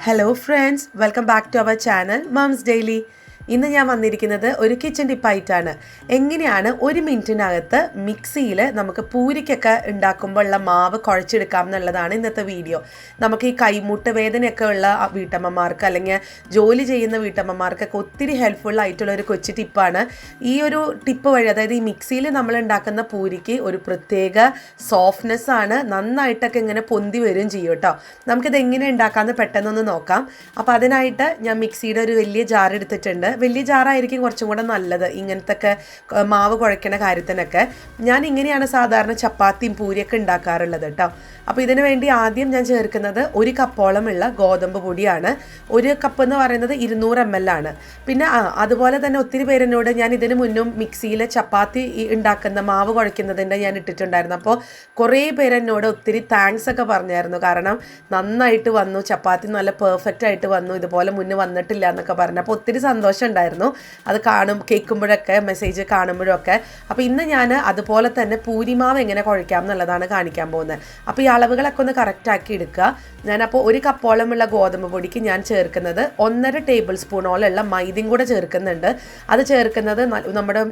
Hello friends, welcome back to our channel moms daily. ഇന്ന് ഞാൻ വന്നിരിക്കുന്നത് ഒരു കിച്ചൺ ടിപ്പായിട്ടാണ്. എങ്ങനെയാണ് 1 മിനിറ്റിനകത്ത് മിക്സിയിൽ നമുക്ക് പൂരിക്കൊക്കെ ഉണ്ടാക്കുമ്പോൾ ഉള്ള മാവ് കുഴച്ചെടുക്കാം എന്നുള്ളതാണ് ഇന്നത്തെ വീഡിയോ. നമുക്ക് ഈ കൈമുട്ട് വേദനയൊക്കെ ഉള്ള വീട്ടമ്മമാർക്ക് അല്ലെങ്കിൽ ജോലി ചെയ്യുന്ന വീട്ടമ്മമാർക്കൊക്കെ ഒത്തിരി ഹെൽപ്ഫുൾ ആയിട്ടുള്ള ഒരു കൊച്ചു ടിപ്പാണ്. ഈ ഒരു ടിപ്പ് വഴി, അതായത് ഈ മിക്സിയിൽ നമ്മൾ ഉണ്ടാക്കുന്ന പൂരിക്ക് ഒരു പ്രത്യേക സോഫ്റ്റ്നെസ് ആണ്, നന്നായിട്ടൊക്കെ ഇങ്ങനെ പൊന്തി വരും ചെയ്യും കേട്ടോ. നമുക്കിത് എങ്ങനെ ഉണ്ടാക്കാമെന്ന് പെട്ടെന്നൊന്ന് നോക്കാം. അപ്പോൾ അതിനായിട്ട് ഞാൻ മിക്സിയുടെ ഒരു വലിയ ജാർ എടുത്തിട്ടുണ്ട്. വലിയ ജാറായിരിക്കും കുറച്ചും കൂടെ നല്ലത് ഇങ്ങനത്തെ മാവ് കുഴയ്ക്കണ കാര്യത്തിനൊക്കെ. ഞാൻ ഇങ്ങനെയാണ് സാധാരണ ചപ്പാത്തിയും പൂരിയൊക്കെ ഉണ്ടാക്കാറുള്ളത് കേട്ടോ. അപ്പോൾ ഇതിനു വേണ്ടി ആദ്യം ഞാൻ ചേർക്കുന്നത് 1 കപ്പോളം ഉള്ള ഗോതമ്പ് പൊടിയാണ്. 1 കപ്പ് എന്ന് പറയുന്നത് 200 ml ആണ്. പിന്നെ അതുപോലെ തന്നെ ഒത്തിരി പേരെന്നോട് ഞാൻ ഇതിന് മുന്നും മിക്സിയിൽ ചപ്പാത്തി ഉണ്ടാക്കുന്ന മാവ് കുഴയ്ക്കുന്നതിൻ്റെ ഞാൻ ഇട്ടിട്ടുണ്ടായിരുന്നു. അപ്പോൾ കുറേ പേരെന്നോട് ഒത്തിരി താങ്ക്സ് ഒക്കെ പറഞ്ഞായിരുന്നു. കാരണം നന്നായിട്ട് വന്നു, ചപ്പാത്തി നല്ല പെർഫെക്റ്റ് ആയിട്ട് വന്നു, ഇതുപോലെ മുന്നേ വന്നിട്ടില്ല എന്നൊക്കെ പറഞ്ഞു. അപ്പോൾ ഒത്തിരി സന്തോഷം ഉണ്ടായിരുന്നു അത് കേൾക്കുമ്പോഴൊക്കെ, മെസ്സേജ് കാണുമ്പോഴൊക്കെ. അപ്പോൾ ഇന്ന് ഞാൻ അതുപോലെ തന്നെ പൂരിമാവ് എങ്ങനെ കുഴയ്ക്കാം എന്നുള്ളതാണ് കാണിക്കാൻ പോകുന്നത്. അപ്പോൾ ഈ അളവുകളൊക്കെ ഒന്ന് കറക്റ്റാക്കി എടുക്കുക. ഞാനപ്പോൾ 1 കപ്പോളമുള്ള ഗോതമ്പ് പൊടിക്ക് ഞാൻ ചേർക്കുന്നത് 1.5 ടേബിൾ സ്പൂണോളമുള്ള മൈദയും കൂടെ ചേർക്കുന്നുണ്ട്. അത് ചേർക്കുന്നത് നമ്മുടെ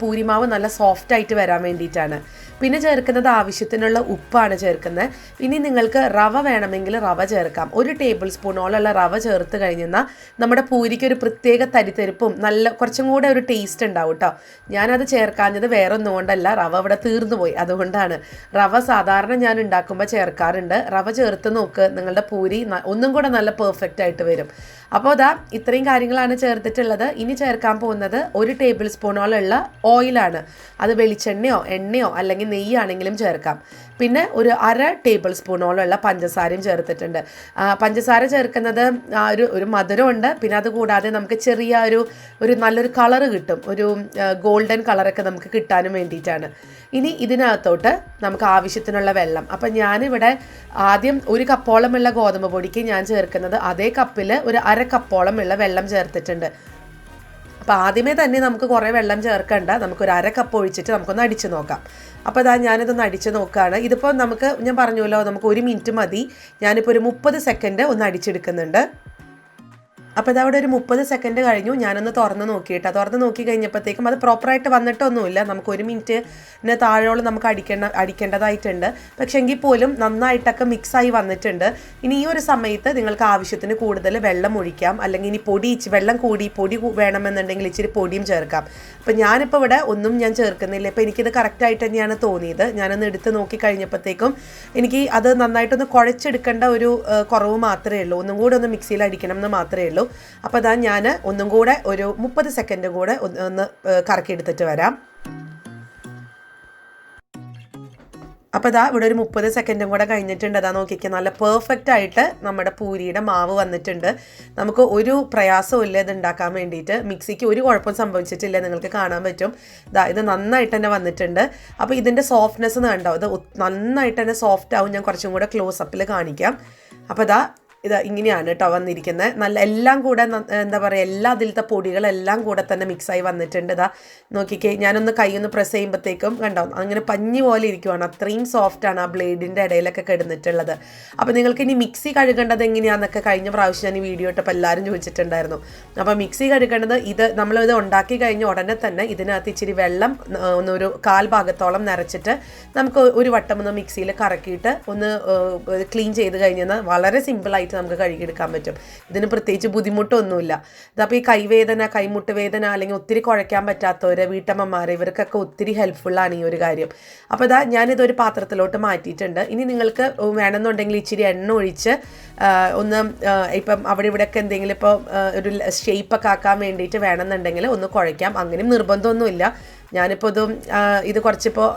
പൂരിമാവ് നല്ല സോഫ്റ്റ് ആയിട്ട് വരാൻ വേണ്ടിയിട്ടാണ്. പിന്നെ ചേർക്കുന്നത് ആവശ്യത്തിനുള്ള ഉപ്പാണ് ചേർക്കുന്നത്. ഇനി നിങ്ങൾക്ക് റവ വേണമെങ്കിൽ റവ ചേർക്കാം. 1 ടേബിൾ സ്പൂണോളമുള്ള റവ ചേർത്ത് കഴിഞ്ഞാൽ നമ്മുടെ പൂരിക്ക് ഒരു പ്രത്യേക തരിത്തരിപ്പും നല്ല കുറച്ചും കൂടെ ഒരു ടേസ്റ്റ് ഉണ്ടാവും കേട്ടോ. ഞാനത് ചേർക്കാഞ്ഞത് വേറെ ഒന്നും കൊണ്ടല്ല, റവ ഇവിടെ തീർന്നു പോയി, അതുകൊണ്ടാണ്. റവ സാധാരണ ഞാൻ ഉണ്ടാക്കുമ്പോൾ ചേർക്കാറുണ്ട്. റവ ചേർത്ത് നോക്ക്, നിങ്ങളുടെ പൂരി ഒന്നും കൂടെ നല്ല പെർഫെക്റ്റ് ആയിട്ട് വരും. അപ്പോൾ ഇത്രയും കാര്യങ്ങളാണ് ചേർത്തിട്ടുള്ളത്. ഇനി ചേർക്കാൻ പോകുന്നത് 1 ടേബിൾ സ്പൂണോളമുള്ള ഓയിലാണ്. അത് വെളിച്ചെണ്ണയോ എണ്ണയോ അല്ലെങ്കിൽ നെയ്യാണെങ്കിലും ചേർക്കാം. പിന്നെ ഒരു 1/2 ടേബിൾ സ്പൂണോളമുള്ള പഞ്ചസാരയും ചേർത്തിട്ടുണ്ട്. പഞ്ചസാര ചേർക്കുന്നത് ഒരു മധുരമുണ്ട്. പിന്നെ അതുകൂടാതെ നമുക്ക് ചെറിയ ഒരു നല്ലൊരു കളറ് കിട്ടും, ഒരു ഗോൾഡൻ കളറൊക്കെ നമുക്ക് കിട്ടാനും വേണ്ടിയിട്ടാണ്. ഇനി ഇതിനകത്തോട്ട് നമുക്ക് ആവശ്യത്തിനുള്ള വെള്ളം. അപ്പം ഞാനിവിടെ ആദ്യം 1 കപ്പോളമുള്ള ഗോതമ്പ് പൊടിക്ക് ഞാൻ ചേർക്കുന്നത് അതേ കപ്പിൽ ഒരു 1/2 കപ്പോളമുള്ള വെള്ളം ചേർത്തിട്ടുണ്ട്. അപ്പോൾ ആദ്യമേ തന്നെ നമുക്ക് കുറേ വെള്ളം ചേർക്കണ്ട, നമുക്കൊരു 1/2 കപ്പ് ഒഴിച്ചിട്ട് നമുക്കൊന്ന് അടിച്ച് നോക്കാം. അപ്പോൾ ഞാനിതൊന്ന് അടിച്ച് നോക്കുകയാണ്. ഇതിപ്പോൾ ഞാൻ പറഞ്ഞല്ലോ, നമുക്ക് 1 മിനിറ്റ് മതി. ഞാനിപ്പോൾ ഒരു 30 സെക്കൻഡ് ഒന്ന് അടിച്ചെടുക്കുന്നുണ്ട്. അപ്പോൾ അവിടെ ഒരു 30 സെക്കൻഡ് കഴിഞ്ഞു. ഞാനൊന്ന് തുറന്ന് നോക്കി കഴിഞ്ഞപ്പോഴത്തേക്കും അത് പ്രോപ്പറായിട്ട് വന്നിട്ടൊന്നുമില്ല. നമുക്ക് 1 മിനിറ്റിന് താഴോളം നമുക്ക് അടിക്കേണ്ടതായിട്ടുണ്ട്. പക്ഷേ എങ്കിൽ പോലും നന്നായിട്ടൊക്കെ മിക്സായി വന്നിട്ടുണ്ട്. ഇനി ഈ ഒരു സമയത്ത് നിങ്ങൾക്ക് ആവശ്യത്തിന് കൂടുതൽ വെള്ളം ഒഴിക്കാം, അല്ലെങ്കിൽ ഇനി വെള്ളം പൊടി വേണമെന്നുണ്ടെങ്കിൽ ഇച്ചിരി പൊടിയും ചേർക്കാം. അപ്പോൾ ഞാനിപ്പോൾ ഇവിടെ ഒന്നും ഞാൻ ചേർക്കുന്നില്ല. ഇപ്പോൾ എനിക്കിത് കറക്റ്റായിട്ട് തന്നെയാണ് തോന്നിയത്. ഞാനൊന്ന് എടുത്ത് നോക്കി കഴിഞ്ഞപ്പോഴത്തേക്കും എനിക്ക് അത് നന്നായിട്ടൊന്ന് കുഴച്ചെടുക്കേണ്ട ഒരു കുറവ് മാത്രമേ ഉള്ളൂ. ഒന്നും കൂടെ ഒന്ന് മിക്സിയിൽ അടിക്കണം എന്ന് മാത്രമേ ഉള്ളൂ. അപ്പോൾ ഞാൻ ഒന്നും കൂടെ ഒരു 30 സെക്കൻഡ് കൂടെ ഒന്ന് കറക്കിയെടുത്തിട്ട് വരാം. അപ്പോൾ ഇവിടെ ഒരു 30 സെക്കൻഡും കൂടെ കഴിഞ്ഞിട്ടുണ്ട്. നോക്കിക്കുക, നല്ല പെർഫെക്റ്റ് ആയിട്ട് നമ്മുടെ പൂരിയുടെ മാവ് വന്നിട്ടുണ്ട്. നമുക്ക് ഒരു പ്രയാസവും ഇല്ല ഇത് ഉണ്ടാക്കാൻ വേണ്ടിയിട്ട്. മിക്സിക്ക് ഒരു കുഴപ്പം സംഭവിച്ചിട്ടില്ല, നിങ്ങൾക്ക് കാണാൻ പറ്റും. ഇത് നന്നായിട്ട് തന്നെ വന്നിട്ടുണ്ട്. അപ്പോൾ ഇതിൻ്റെ സോഫ്റ്റ്നെസ് കണ്ടോ, ഇത് നന്നായിട്ട് തന്നെ സോഫ്റ്റ് ആവും. ഞാൻ കുറച്ചും കൂടെ ക്ലോസ് അപ്പിൽ കാണിക്കാം. അപ്പോൾ ഇങ്ങനെയാണ് കേട്ടോ വന്നിരിക്കുന്നത്. നല്ല എല്ലാം കൂടെ എന്താ പറയുക, അതിലത്തെ പൊടികളെല്ലാം കൂടെ തന്നെ മിക്സായി വന്നിട്ടുണ്ട്. നോക്കിക്കേ, ഞാനൊന്ന് കൈയൊന്ന് പ്രസ് ചെയ്യുമ്പോഴത്തേക്കും കണ്ടോ, അങ്ങനെ പഞ്ഞി പോലെ ഇരിക്കുവാണ്. അത്രയും സോഫ്റ്റാണ് ആ ബ്ലേഡിൻ്റെ ഇടയിലൊക്കെ കിടന്നിട്ടുള്ളത്. അപ്പോൾ നിങ്ങൾക്ക് ഇനി മിക്സി കഴുകേണ്ടത് എങ്ങനെയാണെന്നൊക്കെ കഴിഞ്ഞ പ്രാവശ്യം ഞാൻ ഈ വീഡിയോ ഇട്ടപ്പോൾ എല്ലാവരും ചോദിച്ചിട്ടുണ്ടായിരുന്നു. അപ്പോൾ മിക്സി കഴുകേണ്ടത് നമ്മളിത് ഉണ്ടാക്കി കഴിഞ്ഞ ഉടനെ തന്നെ ഇതിനകത്ത് ഇച്ചിരി വെള്ളം ഒരു 1/4 ഭാഗത്തോളം നിറച്ചിട്ട് നമുക്ക് ഒരു വട്ടം ഒന്ന് മിക്സിയിൽ കറക്കിയിട്ട് ഒന്ന് ക്ലീൻ ചെയ്ത് കഴിഞ്ഞാൽ വളരെ സിമ്പിളായിട്ട് നമുക്ക് കഴുകിയെടുക്കാൻ പറ്റും. ഇതിന് പ്രത്യേകിച്ച് ബുദ്ധിമുട്ടൊന്നുമില്ല. അപ്പോൾ ഈ കൈവേദന, കൈമുട്ട് വേദന, അല്ലെങ്കിൽ ഒത്തിരി കുഴയ്ക്കാൻ പറ്റാത്തവർ, വീട്ടമ്മമാർ, ഇവർക്കൊക്കെ ഒത്തിരി ഹെൽപ്ഫുള്ളാണ് ഈ ഒരു കാര്യം. അപ്പോൾ ഞാനിതൊരു പാത്രത്തിലോട്ട് മാറ്റിയിട്ടുണ്ട്. ഇനി നിങ്ങൾക്ക് വേണമെന്നുണ്ടെങ്കിൽ ഇച്ചിരി എണ്ണ ഒഴിച്ച് ഒന്ന് ഇപ്പം അവിടെ ഇവിടെയൊക്കെ എന്തെങ്കിലും ഇപ്പോൾ ഒരു ഷേപ്പൊക്കെ ആക്കാൻ വേണ്ടിയിട്ട് വേണമെന്നുണ്ടെങ്കിൽ ഒന്ന് കുഴയ്ക്കാം. അങ്ങനെയും നിർബന്ധമൊന്നുമില്ല. ഞാനിപ്പോൾ ഇത് കുറച്ചിപ്പോൾ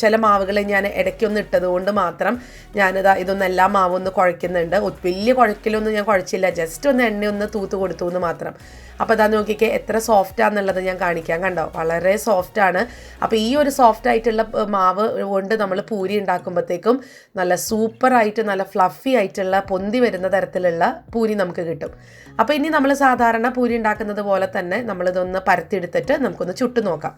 ചില മാവുകൾ ഞാൻ ഇടയ്ക്കൊന്ന് ഇട്ടത് കൊണ്ട് മാത്രം ഇതൊന്നും എല്ലാ മാവും ഒന്ന് കുഴയ്ക്കുന്നുണ്ട്. വലിയ കുഴക്കലൊന്നും ഞാൻ കുഴച്ചില്ല, ജസ്റ്റ് ഒന്ന് എണ്ണയൊന്ന് തൂത്ത് കൊടുത്തു എന്ന് മാത്രം. അപ്പോൾ നോക്കിക്കേ എത്ര സോഫ്റ്റാണെന്നുള്ളത് ഞാൻ കാണിക്കാം. കണ്ടോ, വളരെ സോഫ്റ്റാണ്. അപ്പോൾ ഈ ഒരു സോഫ്റ്റ് ആയിട്ടുള്ള മാവ് കൊണ്ട് നമ്മൾ പൂരി ഉണ്ടാക്കുമ്പോഴത്തേക്കും നല്ല സൂപ്പറായിട്ട്, നല്ല ഫ്ലഫി ആയിട്ടുള്ള പൊന്തി വരുന്ന തരത്തിലുള്ള പൂരി നമുക്ക് കിട്ടും. അപ്പോൾ ഇനി നമ്മൾ സാധാരണ പൂരി ഉണ്ടാക്കുന്നത് പോലെ തന്നെ നമ്മളിതൊന്ന് പരത്തിയെടുത്തിട്ട് നമുക്കൊന്ന് ചുട്ടു നോക്കാം.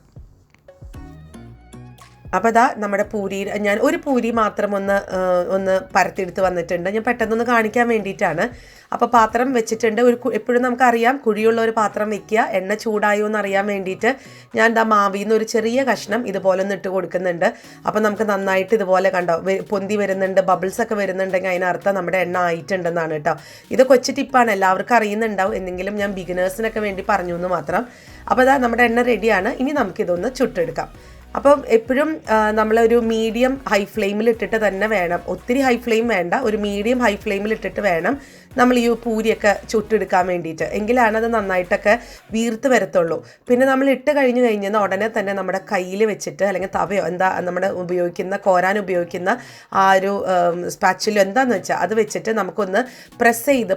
അപ്പോൾ ഇതാ നമ്മുടെ പൂരി ഞാൻ ഒരു പൂരി മാത്രം ഒന്ന് പരത്തിയെടുത്ത് വന്നിട്ടുണ്ട്. ഞാൻ പെട്ടെന്നൊന്ന് കാണിക്കാൻ വേണ്ടിയിട്ടാണ്. അപ്പോൾ പാത്രം വെച്ചിട്ടുണ്ട്. എപ്പോഴും നമുക്കറിയാം കുഴിയുള്ള ഒരു പാത്രം വെക്കുക, എണ്ണ ചൂടായോ എന്ന് അറിയാൻ വേണ്ടിയിട്ട് ഞാൻ എന്താ മാവിൽ നിന്ന് ഒരു ചെറിയ കഷ്ണം ഇതുപോലെ ഒന്ന് ഇട്ട് കൊടുക്കുന്നുണ്ട്. അപ്പോൾ നമുക്ക് നന്നായിട്ട് ഇതുപോലെ കണ്ടോ പൊന്തി വരുന്നുണ്ട്, ബബിൾസ് ഒക്കെ വരുന്നുണ്ടെങ്കിൽ അതിനർത്ഥം നമ്മുടെ എണ്ണ ആയിട്ടുണ്ടെന്നാണ് കേട്ടോ. ഇത് കൊച്ചു ടിപ്പാണ്, എല്ലാവർക്കും അറിയുന്നുണ്ടാവും, എന്തെങ്കിലും ഞാൻ ബിഗിനേഴ്സിനൊക്കെ വേണ്ടി പറഞ്ഞു എന്ന് മാത്രം. അപ്പോൾ ഇതാ നമ്മുടെ എണ്ണ റെഡിയാണ്. ഇനി നമുക്കിതൊന്ന് ചുട്ടെടുക്കാം. അപ്പം എപ്പോഴും നമ്മളൊരു മീഡിയം ഹൈ ഫ്ലെയിമിൽ ഇട്ടിട്ട് തന്നെ വേണം, ഒത്തിരി ഹൈ ഫ്ലെയിം വേണ്ട, ഒരു മീഡിയം ഹൈ ഫ്ലെയിമിൽ ഇട്ടിട്ട് വേണം നമ്മൾ ഈ പൂരിയൊക്കെ ചുട്ടെടുക്കാൻ വേണ്ടിയിട്ട്. എങ്കിലാണ് അത് നന്നായിട്ടൊക്കെ വീർത്ത് വരത്തുള്ളൂ. പിന്നെ നമ്മൾ ഇട്ട് കഴിഞ്ഞാൽ ഉടനെ തന്നെ നമ്മുടെ കയ്യിൽ വെച്ചിട്ട് അല്ലെങ്കിൽ തവയോ എന്താ നമ്മുടെ കോരാൻ ഉപയോഗിക്കുന്ന ആ ഒരു സ്പാച്ചിലോ എന്താണെന്ന് വെച്ചാൽ അത് വെച്ചിട്ട് നമുക്കൊന്ന്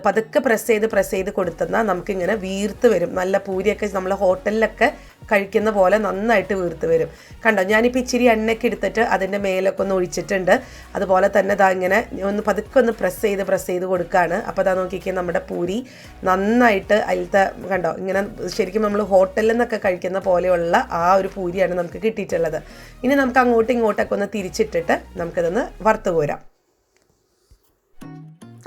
പതുക്കെ പ്രസ് ചെയ്ത് കൊടുത്തെന്നാൽ നമുക്കിങ്ങനെ വീർത്ത് വരും. നല്ല പൂരിയൊക്കെ നമ്മൾ ഹോട്ടലിലൊക്കെ കഴിക്കുന്ന പോലെ നന്നായിട്ട് വീർത്ത് വരും. കണ്ടോ, ഞാനിപ്പോൾ ഇച്ചിരി എണ്ണയൊക്കെ എടുത്തിട്ട് അതിൻ്റെ മേലൊക്കെ ഒന്ന് ഒഴിച്ചിട്ടുണ്ട്. അതുപോലെ തന്നെ ഇതാ ഇങ്ങനെ പതുക്കെ ഒന്ന് പ്രസ് ചെയ്ത് കൊടുക്കുകയാണ്. അപ്പോൾ അതാ നോക്കിക്കുക, നമ്മുടെ പൂരി നന്നായിട്ട് അതിലത്തെ കണ്ടോ ഇങ്ങനെ ശരിക്കും നമ്മൾ ഹോട്ടലിൽ നിന്നൊക്കെ കഴിക്കുന്ന പോലെയുള്ള ആ ഒരു പൂരിയാണ് നമുക്ക് കിട്ടിയിട്ടുള്ളത്. ഇനി നമുക്ക് അങ്ങോട്ടും ഇങ്ങോട്ടൊക്കെ ഒന്ന് തിരിച്ചിട്ടിട്ട് നമുക്കിതൊന്ന് വറുത്ത് കോരാം.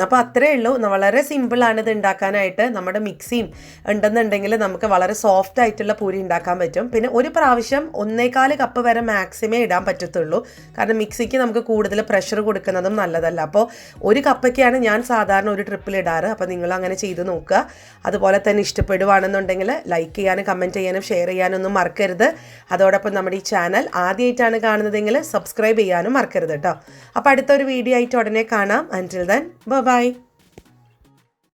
അപ്പോൾ അത്രയേ ഉള്ളൂ. വളരെ സിമ്പിളാണ് ഇത് ഉണ്ടാക്കാനായിട്ട്. നമ്മുടെ മിക്സിയും ഉണ്ടെന്നുണ്ടെങ്കിൽ നമുക്ക് വളരെ സോഫ്റ്റ് ആയിട്ടുള്ള പൂരി ഉണ്ടാക്കാൻ പറ്റും. പിന്നെ ഒരു പ്രാവശ്യം 1.25 കപ്പ് വരെ മാക്സിമേ ഇടാൻ പറ്റത്തുള്ളൂ. കാരണം മിക്സിക്ക് നമുക്ക് കൂടുതൽ പ്രഷർ കൊടുക്കുന്നതും നല്ലതല്ല. അപ്പോൾ 1 കപ്പൊക്കെയാണ് ഞാൻ സാധാരണ ഒരു ട്രിപ്പിൽ ഇടാറ്. അപ്പോൾ നിങ്ങൾ അങ്ങനെ ചെയ്ത് നോക്കുക. അതുപോലെ തന്നെ ഇഷ്ടപ്പെടുവാണെന്നുണ്ടെങ്കിൽ ലൈക്ക് ചെയ്യാനും കമൻറ്റ് ചെയ്യാനും ഷെയർ ചെയ്യാനൊന്നും മറക്കരുത്. അതോടൊപ്പം നമ്മുടെ ഈ ചാനൽ ആദ്യമായിട്ടാണ് കാണുന്നതെങ്കിൽ സബ്സ്ക്രൈബ് ചെയ്യാനും മറക്കരുത് കേട്ടോ. അപ്പോൾ അടുത്തൊരു വീഡിയോ ആയിട്ട് ഉടനെ കാണാം. അൻറ്റിൽ ദെൻ ബൈ.